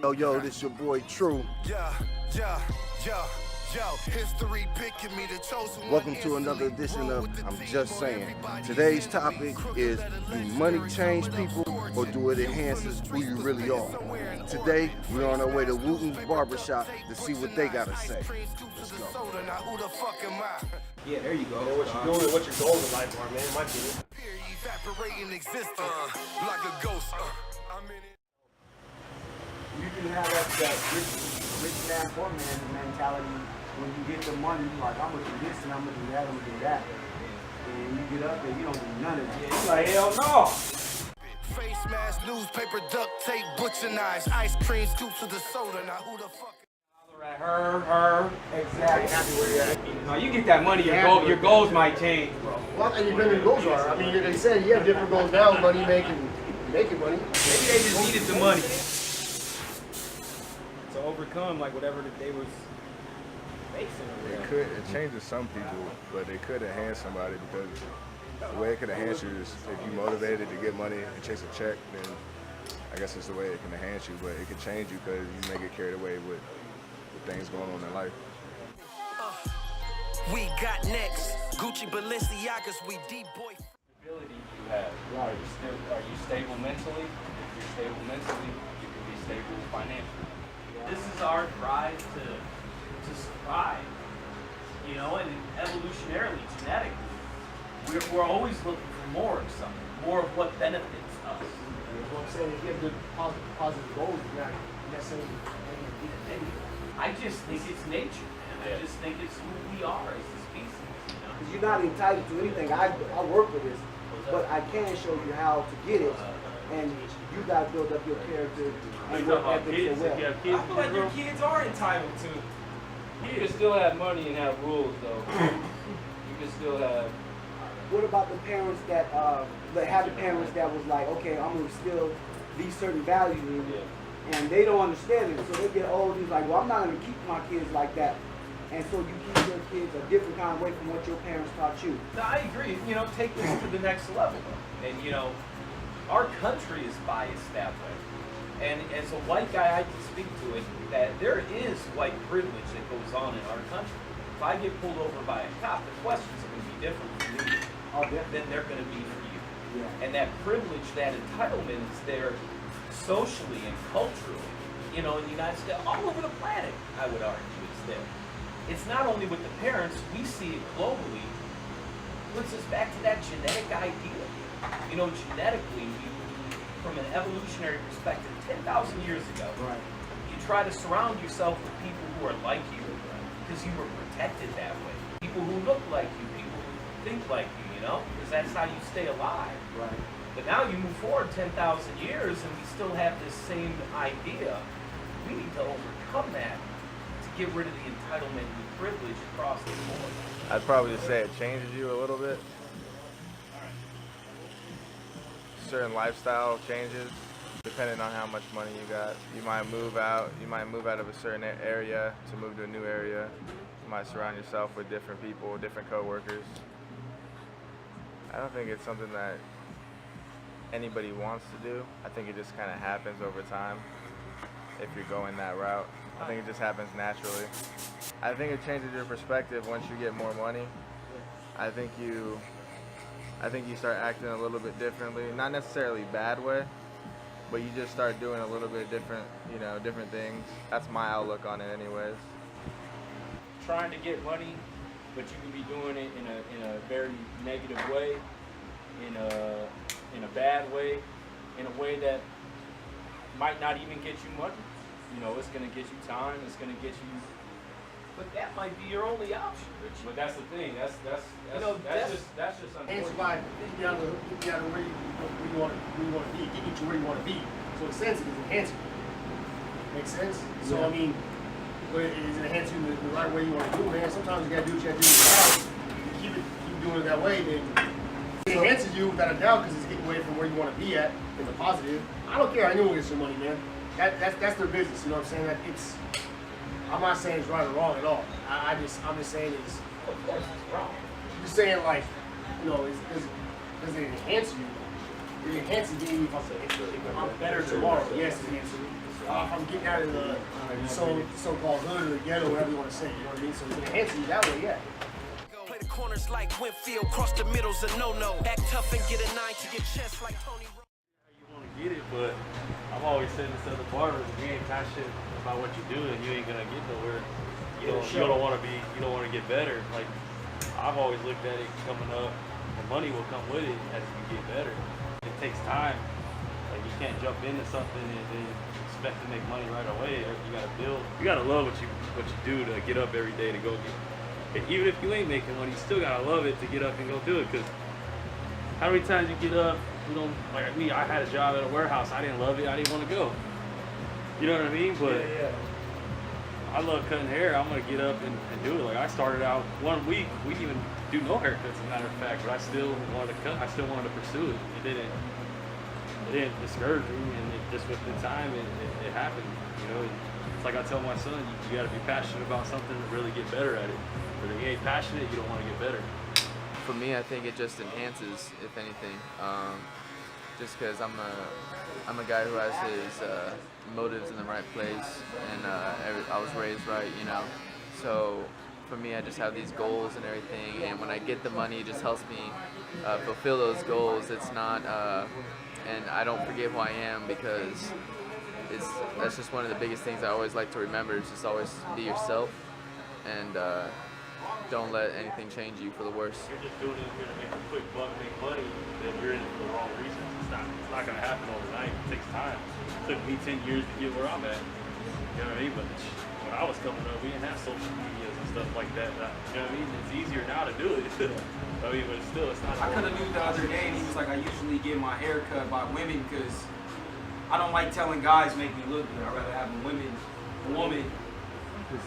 Yo, this your boy True. History picking me the chosen. Welcome to another edition of I'm Just Saying. Today's topic is, do money change people or do it enhances who you really are? Today, we're on our way to Wooten's Barber Shop to see what they gotta say. Let's go. Yeah, there you go. What you doing? What your goals in life are, man? My opinion. Evaporating existence like a ghost. You can have that rich man, poor man mentality when you get the money, like I'm gonna do this and I'm gonna do that, I'm gonna do that. And you get up and you don't do none of that. You're like, hell no! Face mask, newspaper, duct tape, butcher knives, ice cream scoops with the soda. Now who the fuck? Her. Exactly. Happy where you're at. No, you get that money, your goals might change, bro. Well, and you know your goals are. I mean, like I said, you have different goals now. Money making money. Maybe they just needed the money to overcome like whatever that they was facing. It changes some people, but it could enhance somebody because the way it could enhance you is if you motivated to get money and chase a check, then I guess it's the way it can enhance you, but it can change you because you may get carried away with things going on in life. We got next. Gucci Balenciagas, we deep boy. Ability you have. Are you stable mentally? If you're stable mentally, you can be stable financially. This is our drive to survive, you know, and evolutionarily, genetically, we're always looking for more of something, more of what benefits us. What I'm saying, if you have good positive goals, you're not necessarily negative. I just think it's nature, man. I just think it's who we are as a species, you know? Because you're not entitled to anything. I work with this, but I can show you how to get it, and you got to build up your character and work ethic so well. I feel like your kids are entitled to. You can still have money and have rules, though. You can still have. What about the parents that have the parents that was like, okay, I'm gonna instill these certain values in you, and they don't understand it, so they get old and it's like, well, I'm not gonna keep my kids like that, and so you keep your kids a different kind of way from what your parents taught you. No, I agree. You know, take this to the next level. And, you know, our country is biased that way. And as a white guy, I can speak to it, that there is white privilege that goes on in our country. If I get pulled over by a cop, the questions are going to be different for me than they're going to be for you. Yeah. And that privilege, that entitlement is there socially and culturally, you know, in the United States, all over the planet, I would argue it's there. It's not only with the parents, we see it globally, puts us back to that genetic idea. You know, genetically, from an evolutionary perspective, 10,000 years ago, Right. you try to surround yourself with people who are like you because you were protected that way. People who look like you, people who think like you know, because that's how you stay alive. Right. But now you move forward 10,000 years and we still have this same idea. We need to overcome that to get rid of the entitlement and the privilege across the board. I'd probably just say it changes you a little bit. Certain lifestyle changes depending on how much money you got. You might move out of a certain area to move to a new area. You might surround yourself with different people, different coworkers. I don't think it's something that anybody wants to do. I think it just kind of happens over time if you're going that route. I think it just happens naturally. I think it changes your perspective once you get more money. I think you start acting a little bit differently, not necessarily bad way, but you just start doing a little bit different, you know, different things. That's my outlook on it anyways. Trying to get money, but you can be doing it in a very negative way, in a bad way, in a way that might not even get you money. You know, it's gonna get you time. It's gonna get you. But that might be your only option, Rich. But that's the thing. That's just Answer unfortunate. by getting down to where you want to be, getting you to where you want to be. So in a sense, it is enhancing you. Makes sense? So I mean, but it is enhancing you the right way you want to do it, man. Sometimes you gotta do what you gotta do in the house. Keep doing it that way, then it enhances you without a doubt because it's getting away from where you want to be at in the positive. I don't care. Anyone gets some money, man. That's their business. You know what I'm saying? That it's. I'm not saying it's right or wrong at all. I'm just saying it's. Of course it's wrong. I'm just saying like, you know, does it enhance you? It enhances me if I'm better tomorrow. Yes, it enhances me. If I'm getting out of the so-called hood or the ghetto, whatever you want to say, you know what I mean? So it enhances you that way, yeah. Play the corners like Winfield, cross the middle's a no-no. Act tough and get a 9 to your chest like Tony. You want to get it, but I've always said this to other barbers: if you ain't passionate about what you do, then you ain't gonna get nowhere. You don't want to get better. Like I've always looked at it coming up, the money will come with it as you get better. It takes time. Like you can't jump into something and then expect to make money right away. You gotta build. You gotta love what you do to get up every day to go get. Even if you ain't making money, you still gotta love it to get up and go do it. Cause how many times you get up, you don't, like me, I had a job at a warehouse, I didn't love it, I didn't want to go. You know what I mean? But I love cutting hair, I'm gonna get up and do it. Like I started out 1 week, we didn't even do no haircuts as a matter of fact, but I still wanted to cut, I still wanted to pursue it. It didn't discourage me, and just with the time, it happened. You know, it's like I tell my son, you gotta be passionate about something to really get better at it. But if you ain't passionate, you don't want to get better. For me, I think it just enhances, if anything. Just because I'm a guy who has his motives in the right place, and I was raised right, you know. So for me, I just have these goals and everything, and when I get the money, it just helps me fulfill those goals. It's not, and I don't forget who I am, because that's just one of the biggest things I always like to remember, is just always be yourself, and don't let anything change you for the worse. If you're just doing it here to make a quick buck, make money, then you're in it for the wrong reasons. It's not going to happen overnight. It takes time. It took me 10 years to get where I'm at. You know what I mean? But when I was coming up, we didn't have social medias and stuff like that. You know what I mean? It's easier now to do it. I mean, but still, it's not. I could have knew the other day, and he was like, I usually get my hair cut by women because I don't like telling guys make me look good. I'd rather have a woman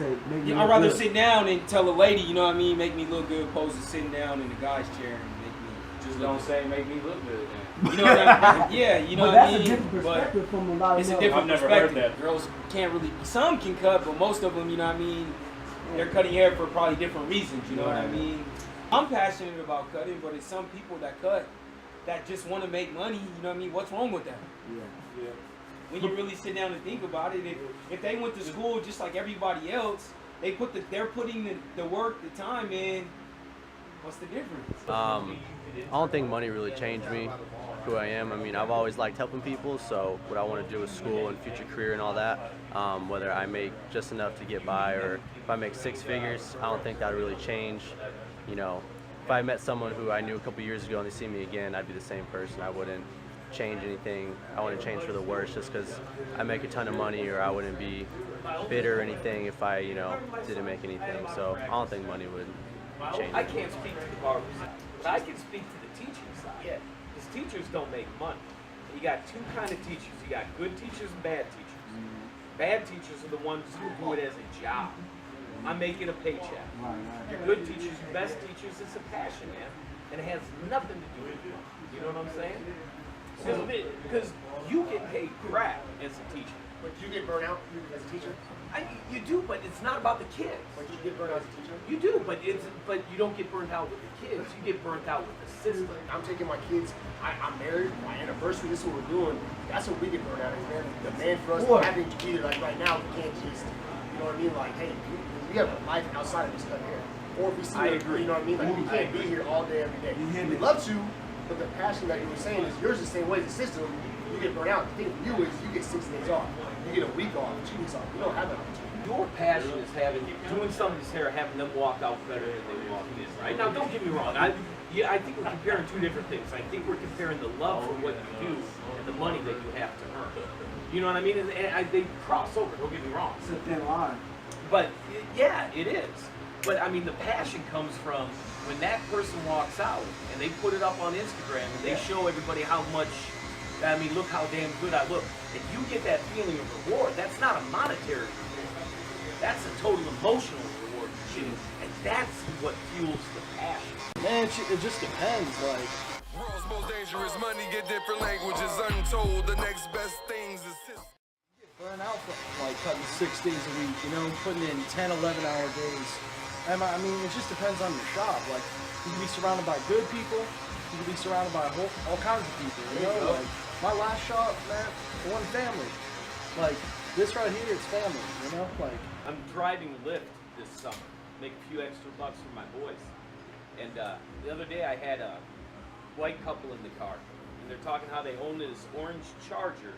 I'd rather sit down and tell a lady, you know what I mean, make me look good, opposed to sitting down in the guy's chair and make me Just don't say make me look good. Then. You know what I mean? Yeah, you know But what I that's mean. a different perspective from a lot of It's a men. different I've never heard perspective. that. Girls can't really. Some can cut, but most of them, you know what I mean. They're cutting hair for probably different reasons. You know what I mean? I'm passionate about cutting, but it's some people that cut that just want to make money. You know what I mean? What's wrong with that? Yeah. When you really sit down and think about it, if they went to school just like everybody else, they're putting the work, the time in. What's the difference? I don't think money really changed me, who I am. I mean, I've always liked helping people, so what I want to do with school and future career and all that, whether I make just enough to get by or if I make 6 figures, I don't think that would really change. You know, if I met someone who I knew a couple years ago and they see me again, I'd be the same person. I wouldn't change anything. I wouldn't change for the worse just because I make a ton of money, or I wouldn't be bitter or anything if I, you know, didn't make anything. So I don't think money would change. I can't speak to the barbers, but I can speak to the teaching side. Yeah. Because teachers don't make money. You got 2 kind of teachers. You got good teachers and bad teachers. Bad teachers are the ones who do it as a job. I'm making a paycheck. Your good teachers, your best teachers, it's a passion, man. And it has nothing to do with money. You know what I'm saying? Because you get paid crap as a teacher. But you get burnt out as a teacher? You do, but it's not about the kids. But you get burnt out as a teacher? You do, but you don't get burnt out with the kids. You get burnt out with the system. I'm taking my kids, I'm married, my anniversary, this is what we're doing. That's what we get burnt out as, man. The man for us, having to be like right now, we can't just, you know what I mean? Like, hey, we have a life outside of this cut here. Or if we see it, you know what I mean? Like, we can't be here all day, every day. We'd love to, but the passion that you were saying is yours the same way as the system. You get burnt out. The thing for you is you get 6 days off. You get a week off, 2 weeks off. You don't have that opportunity. Your passion is doing somebody's hair, having them walk out better than they walked in. Right now, don't get me wrong. I think we're comparing 2 different things. I think we're comparing the love for what you do and the money that you have to earn. You know what I mean? And they cross over. Don't get me wrong. It's a thin line. But yeah, it is. But I mean, the passion comes from when that person walks out and they put it up on Instagram and they show everybody how much. I mean, look how damn good I look. If you get that feeling of reward, that's not a monetary reward. That's a total emotional reward. And that's what fuels the passion. Man, it just depends. Like, World's most dangerous money, get different languages untold. The next best things is burn out for like cutting 6 days a week, you know, putting in 10, 11-hour days. And I mean, it just depends on your shop. Like, you can be surrounded by good people, you can be surrounded by all kinds of people. You know, like my last shop, man, one family. Like this right here, it's family. You know, like I'm driving Lyft this summer, make a few extra bucks for my boys. And the other day I had a white couple in the car, and they're talking how they own this orange Charger,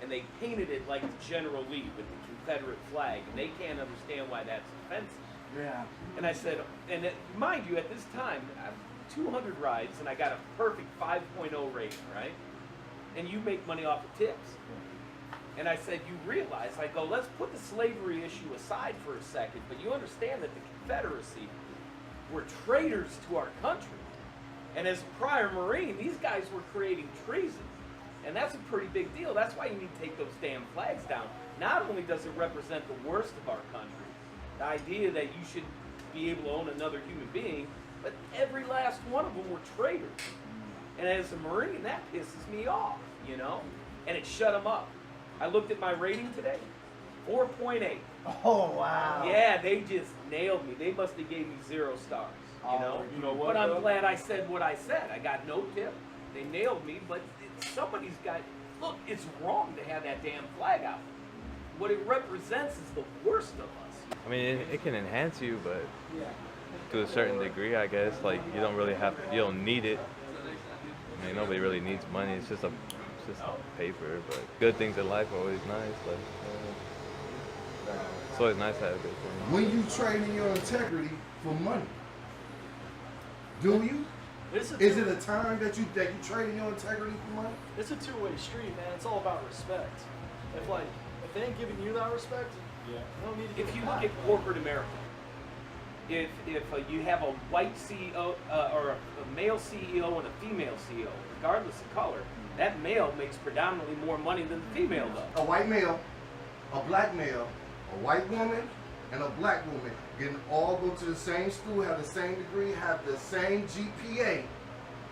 and they painted it like General Lee with the Confederate flag, and they can't understand why that's offensive. yeah. And I said, and mind you, at this time, I have 200 rides, and I got a perfect 5.0 rating, right? And you make money off of tips. And I said, you realize, I go, let's put the slavery issue aside for a second, but you understand that the Confederacy were traitors to our country. And as a prior Marine, these guys were creating treason. And that's a pretty big deal. That's why you need to take those damn flags down. Not only does it represent the worst of our country, the idea that you should be able to own another human being, but every last one of them were traitors. And as a Marine, that pisses me off, you know? And it shut them up. I looked at my rating today, 4.8. Oh, wow. Yeah, they just nailed me. They must have gave me 0 stars, you know? You know what, But I'm though? glad I said what I said. I got no tip. They nailed me, but somebody's got, look, it's wrong to have that damn flag out. What it represents is the worst of us. I mean, it can enhance you, but to a certain degree, I guess. Like, you don't really you don't need it. I mean, nobody really needs money. It's just paper. But good things in life are always nice. Like, it's always nice to have good things. When you trading your integrity for money, do you? Is it a time that you trading your integrity for money? It's a two-way street, man. It's all about respect. If they ain't giving you that respect, they don't need to give If it you back. look at corporate America, if you have a white CEO or a male CEO and a female CEO, regardless of color, that male makes predominantly more money than the female does. A white male, a black male, a white woman, and a black woman can all go to the same school, have the same degree, have the same GPA,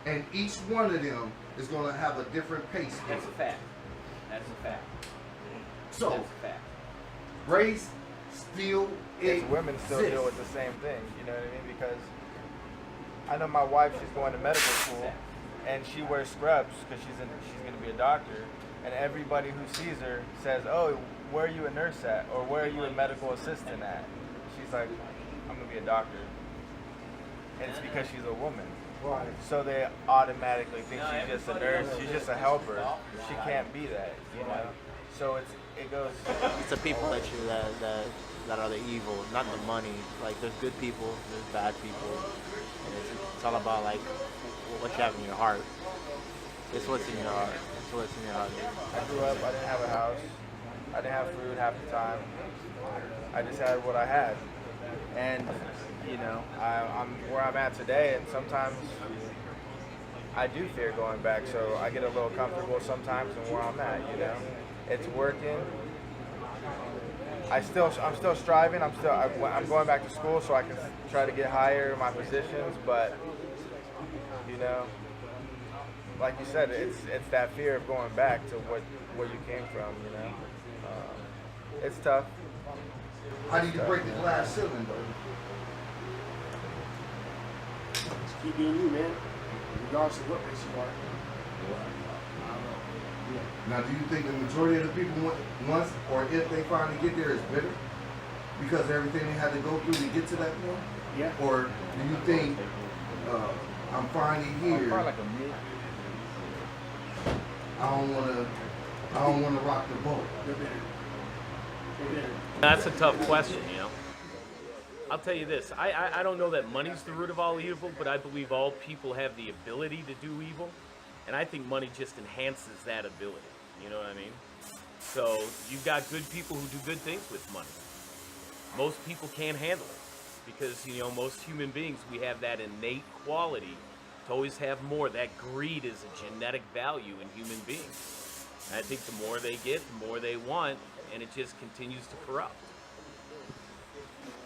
and each one of them is going to have a different pay scale. That's a fact. That's a fact. So, That's a fact. race still It's women still deal exists. with the same thing, you know what I mean? Because I know my wife, she's going to medical school, and she wears scrubs because she's going to be a doctor, and everybody who sees her says, oh, where are you a nurse at? Or where are you a medical assistant at? She's like, I'm going to be a doctor. And it's because she's a woman. Right. So they automatically think she's just a nurse, she's just a helper. She can't be that, you know? So it goes... It's the people that are the evil, not the money. Like, there's good people, there's bad people, and it's all about like what you have in your heart. It's what's in your heart. It's what's in your heart. I grew up, I didn't have a house. I didn't have food half the time. I just had what I had. And, you know, I'm where I'm at today, and sometimes I do fear going back, so I get a little comfortable sometimes in where I'm at, you know. It's working. I'm still striving. I'm going back to school so I can try to get higher in my positions, but, you know, like you said, it's that fear of going back to where you came from, you know. It's tough. How do you break the glass ceiling, though? Just keep being you, man. Regardless of what race you are. Now, do you think the majority of the people, once or if they finally get there, is bitter because of everything they had to go through to get to that point? Yeah. Or do you think I'm finally here? Probably like a mid. I don't want to rock the boat. They're bitter. They're bitter. That's a tough question, you know. I'll tell you this, I don't know that money's the root of all evil, but I believe all people have the ability to do evil, and I think money just enhances that ability, you know what I mean? So you've got good people who do good things with money. Most people can't handle it because, you know, most human beings, we have that innate quality to always have more. That greed is a genetic value in human beings. And I think the more they get, the more they want, and it just continues to corrupt.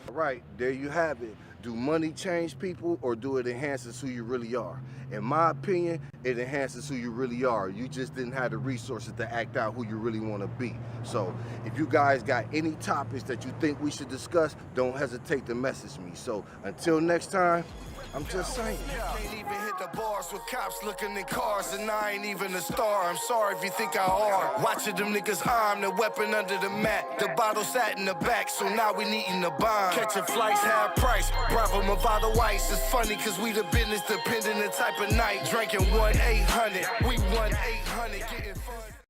All right, there you have it. Do money change people or do it enhances who you really are? In my opinion, it enhances who you really are. You just didn't have the resources to act out who you really want to be. So if you guys got any topics that you think we should discuss, don't hesitate to message me. So until next time, I'm just saying. Can't even hit the bars with cops looking in cars, and I ain't even a star. I'm sorry if you think I are. Watching them niggas arm the weapon under the mat. The bottle sat in the back, so now we needing the bond. Catching flights, half price. Bravo, Movado Ice. It's funny, cause we the business dependent the type of night. Drinking 1-800, we 1-800.